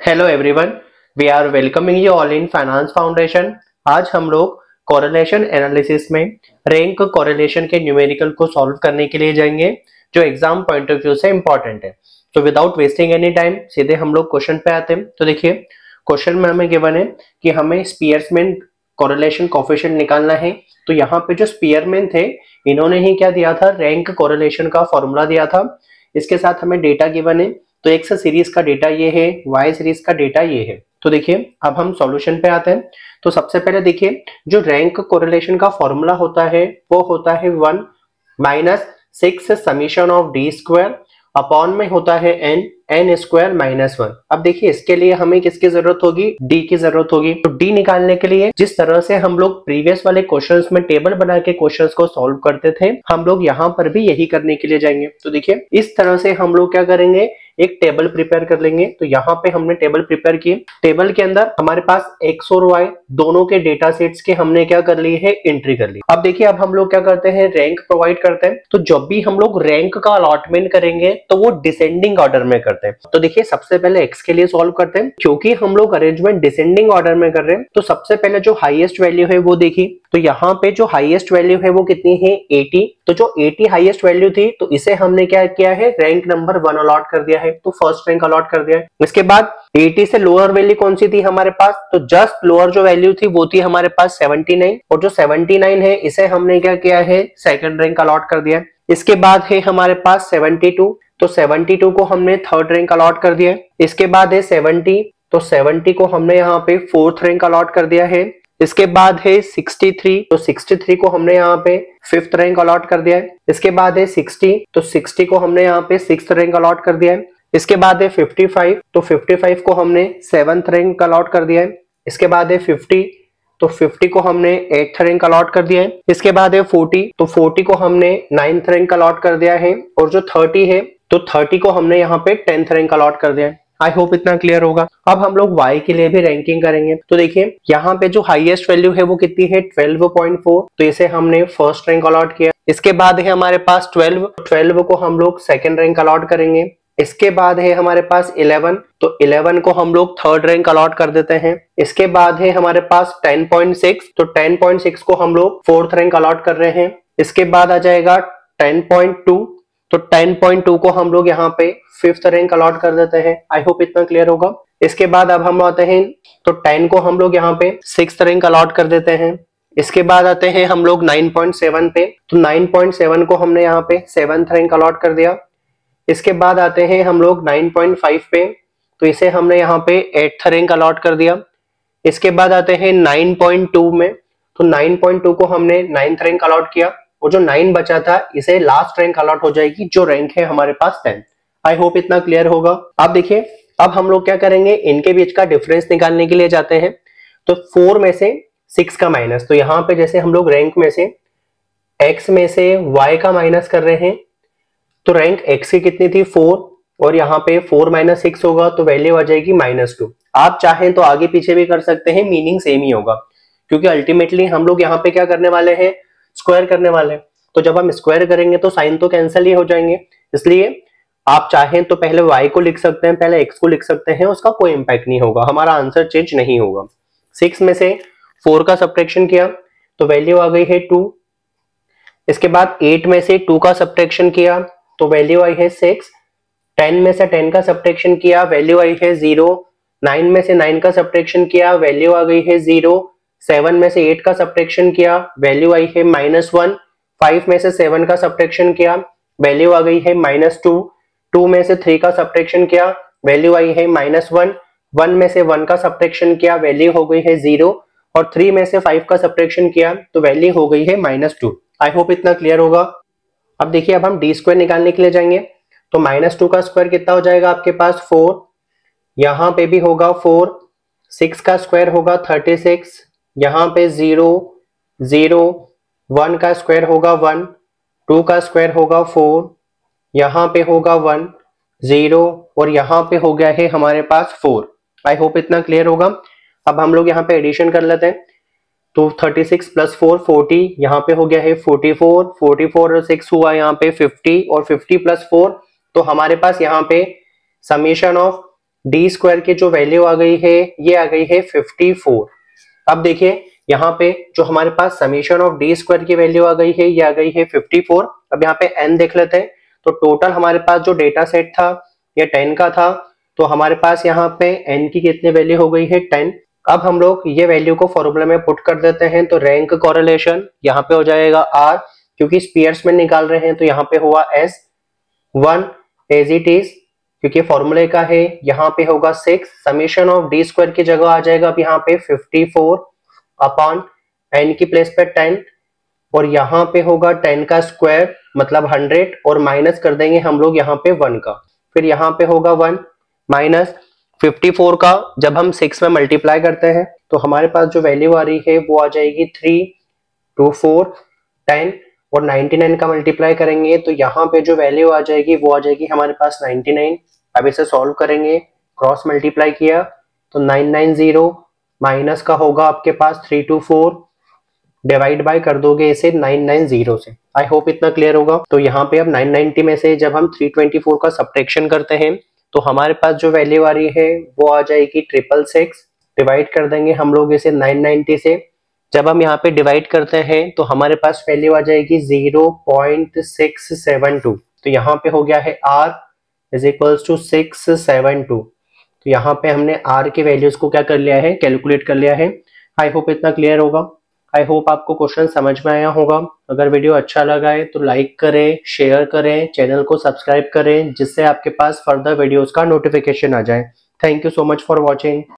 Hello everyone, we are welcoming you all in finance foundation. आज हम लोग correlation analysis में रैंक कोरिलेशन के न्यूमेरिकल को सॉल्व करने के लिए जाएंगे, जो एग्जाम पॉइंट ऑफ व्यू से इंपॉर्टेंट है। तो विदाउट वेस्टिंग एनी टाइम सीधे हम लोग क्वेश्चन पे आते हैं। तो देखिए, क्वेश्चन में हमें गिवन है कि हमें स्पीयरमैन कोरिलेशन कोएफिशिएंट निकालना है। तो यहाँ पे जो स्पीयरमैन थे, इन्होंने ही क्या दिया था, रैंक कोरिलेशन का फॉर्मूला दिया था। इसके साथ हमें डेटा गिवन है। तो एक्स सीरीज का डेटा ये है, वाई सीरीज का डेटा ये है। तो देखिए, अब हम सॉल्यूशन पे आते हैं। तो सबसे पहले देखिए, जो रैंक कोरिलेशन का फॉर्मूला होता है वो होता है 1 minus 6 summation of D square upon में होता है एन स्क्वायर माइनस 1। अब देखिए, इसके लिए हमें किसकी जरूरत होगी, डी की जरूरत होगी। तो डी निकालने के लिए जिस तरह से हम लोग प्रीवियस वाले क्वेश्चंस में टेबल बना के क्वेश्चंस को सॉल्व करते थे, हम लोग यहाँ पर भी यही करने के लिए जाएंगे। तो देखिए, इस तरह से हम लोग क्या करेंगे, एक टेबल प्रिपेयर कर लेंगे। तो यहाँ पे हमने टेबल प्रिपेयर की। टेबल के अंदर हमारे पास एक्स और वाई दोनों के डेटा सेट्स के हमने क्या कर ली है, एंट्री कर ली। अब देखिए, अब हम लोग क्या करते हैं, रैंक प्रोवाइड करते हैं। तो जब भी हम लोग रैंक का अलॉटमेंट करेंगे तो वो डिसेंडिंग ऑर्डर में करते हैं। तो देखिए, सबसे पहले एक्स के लिए सॉल्व करते हैं। क्योंकि हम लोग अरेंजमेंट डिसेंडिंग ऑर्डर में कर रहे हैं, तो सबसे पहले जो हाईएस्ट वैल्यू है वो देखिए। तो यहाँ पे जो हाईएस्ट वैल्यू है वो कितनी है, 80। तो जो 80 हाईएस्ट वैल्यू थी, तो इसे हमने क्या किया है, रैंक नंबर 1 अलॉट कर दिया है। तो फर्स्ट रैंक अलॉट कर दिया है। इसके बाद 80 से लोअर वैल्यू कौन सी थी हमारे पास, तो जस्ट लोअर जो वैल्यू थी वो थी हमारे पास 79। और जो 79 है, इसे हमने क्या किया है, सेकंड रैंक अलॉट कर दिया है। इसके बाद है हमारे पास 72। तो 72 को हमने थर्ड रैंक अलॉट कर दिया है। इसके बाद है 70। तो 70 को हमने यहाँ पे फोर्थ रैंक अलॉट कर दिया है। इसके बाद है 63। तो 63 को हमने यहाँ पे फिफ्थ रैंक अलॉट कर दिया है। इसके बाद है 60। तो 60 को हमने यहाँ पे सिक्स्थ रैंक अलॉट कर दिया है। इसके बाद है 55। तो 55 को हमने सेवंथ रैंक अलॉट कर दिया है। इसके बाद है 50। तो 50 को हमने एट्थ रैंक अलॉट कर दिया है। इसके बाद है 40। तो 40 को हमने नाइन्थ रैंक अलॉट कर दिया है। और जो 30 है, तो 30 को हमने यहाँ पे 10th रैंक अलॉट कर दिया है। आई होप इतना क्लियर होगा। अब हम लोग y के लिए भी रैंकिंग करेंगे। तो देखिए, यहाँ पे जो हाईएस्ट वैल्यू है वो कितनी है, 12.4। तो इसे हमने फर्स्ट रैंक अलॉट किया। इसके बाद है हमारे पास 12 को हम लोग सेकंड रैंक अलॉट करेंगे। इसके बाद है हमारे पास 11। तो 11 को हम लोग थर्ड रैंक अलॉट कर देते हैं। इसके बाद है हमारे पास 10.6। तो 10.6 को हम लोग फोर्थ रैंक अलॉट कर रहे हैं। इसके बाद आ जाएगा 10.2। तो 10.2 को हम लोग यहाँ पे फिफ्थ रैंक अलॉट कर देते हैं। आई होप इतना क्लियर होगा। इसके बाद अब हम आते हैं, तो 10 को हम लोग यहाँ पे सिक्स्थ रैंक अलॉट कर देते हैं। इसके बाद आते हैं हम लोग 9.7 पे। तो 9.7 को हमने यहाँ पे सेवंथ रैंक अलॉट कर दिया। इसके बाद आते हैं हम लोग 9.5 पे। तो इसे हमने यहाँ पे एट्थ रैंक अलॉट कर दिया। इसके बाद आते हैं 9.2 में। तो 9.2 को हमने नाइन्थ रैंक अलॉट किया। और जो 9 बचा था, इसे लास्ट रैंक अलॉट हो जाएगी, जो रैंक है हमारे पास 10। आई होप इतना क्लियर होगा। अब देखिए, अब हम लोग क्या करेंगे, इनके बीच का डिफरेंस निकालने के लिए जाते हैं। तो 4 में से 6 का माइनस। तो यहाँ पे जैसे हम लोग रैंक में से x में से y का माइनस कर रहे हैं, तो रैंक x की कितनी थी, 4। और यहाँ पे 4 माइनस 6 होगा, तो वैल्यू आ जाएगी -2। आप चाहें तो आगे पीछे भी कर सकते हैं, मीनिंग सेम ही होगा। क्योंकि अल्टीमेटली हम लोग यहाँ पे क्या करने वाले हैं, स्क्वायर करने वाले हैं। तो जब हम स्क्वायर करेंगे तो साइन तो कैंसिल ही हो जाएंगे। इसलिए आप चाहें तो पहले y को लिख सकते हैं, पहले x को लिख सकते हैं, उसका कोई इंपैक्ट नहीं होगा, हमारा आंसर चेंज नहीं होगा। 6 में से 4 का सब्ट्रैक्शन किया तो वैल्यू आ गई है 2। इसके बाद 8 में से 2 का सब्ट्रैक्शन किया तो वैल्यू आई है 6। 10 में से 10 का सब्ट्रैक्शन किया, वैल्यू आई है 0। 9 में से 9 का सब्ट्रैक्शन किया, वैल्यू आ गई है 0। 7 में से 8 का सब्ट्रैक्शन किया, वैल्यू आई है -1। 5 में से 7 का सब्ट्रैक्शन किया, वैल्यू आ गई है -2। 2 में से 3 का सब्ट्रैक्शन किया, वैल्यू आई है -1। 1 में से 1 का सब्ट्रैक्शन किया, वैल्यू हो गई है 0। और 3 में से 5 का सब्ट्रैक्शन किया तो वैल्यू हो गई है -2। आई होप इतना क्लियर होगा। अब देखिए, अब हम डी स्क्वायर निकालने के लिए जाएंगे। तो -2 का स्क्वायर कितना हो जाएगा आपके पास, 4। यहाँ पे भी होगा 4। 6 का स्क्वायर होगा 36। यहाँ पे 0 0। 1 का स्क्वायर होगा 1। 2 का स्क्वायर होगा 4। यहाँ पे होगा 1 0। और यहाँ पे हो गया है हमारे पास 4। आई होप इतना क्लियर होगा। अब हम लोग यहाँ पे एडिशन कर लेते हैं। तो 36 + 4 40, यहाँ पे हो गया है 44। 44 और 6 हुआ यहाँ पे 50। और 50 + 4, तो हमारे पास यहाँ पे समीशन ऑफ डी स्क्वायर की जो वैल्यू आ गई है ये आ गई है 54। अब देखिए यहाँ पे जो हमारे पास समीशन ऑफ डी स्क्वायर की वैल्यू आ गई है ये आ गई है 54। अब यहाँ पे एन देख लेते हैं, तो टोटल हमारे पास जो डेटा सेट था ये 10 का था, तो हमारे पास यहाँ पे एन की कितनी वैल्यू हो गई है 10। अब हम लोग ये वैल्यू को फॉर्मूला में पुट कर देते हैं, तो रैंक कोरिलेशन यहाँ पे हो जाएगा आर, क्योंकि स्पीयर्स में निकाल रहे हैं तो यहाँ पे हुआ एस 1 एज इट इज, क्योंकि फॉर्मूले का है। यहाँ पे होगा 6, समीशन ऑफ डी स्क्वायर की जगह आ जाएगा अब यहाँ पे 54 अपॉन एन की प्लेस पे 10, और यहाँ पे होगा 10 का स्क्वायर मतलब 100, और माइनस कर देंगे हम लोग यहाँ पे 1 का, फिर यहाँ पे होगा 1 माइनस 54 का जब हम 6 में मल्टीप्लाई करते हैं तो हमारे पास जो वैल्यू आ रही है वो आ जाएगी 3 2 4 10, और 99 का मल्टीप्लाई करेंगे तो यहाँ पे जो वैल्यू आ जाएगी वो आ जाएगी हमारे पास 99। अब इसे सॉल्व करेंगे, क्रॉस मल्टीप्लाई किया तो 990 माइनस का होगा आपके पास 324, डिवाइड बाय कर दोगे इसे 990 से। आई होप इतना क्लियर होगा। तो यहाँ पे अब 990 में से जब हम 324 का सब्ट्रैक्शन करते हैं तो हमारे पास जो वैल्यू आ रही है वो आ जाएगी 666, डिवाइड कर देंगे हम लोग इसे 990 से। जब हम यहाँ पे डिवाइड करते हैं तो हमारे पास वैल्यू आ जाएगी 0.672, तो यहाँ पे हो गया है r इज इक्वल्स टू 672। तो यहाँ पे हमने r की वैल्यूज को क्या कर लिया है, कैलकुलेट कर लिया है। आई होप इतना क्लियर होगा। आई होप आपको क्वेश्चन समझ में आया होगा। अगर वीडियो अच्छा लगा है तो लाइक करें, शेयर करें, चैनल को सब्सक्राइब करें, जिससे आपके पास फर्दर वीडियोस का नोटिफिकेशन आ जाए। Thank you so much for watching.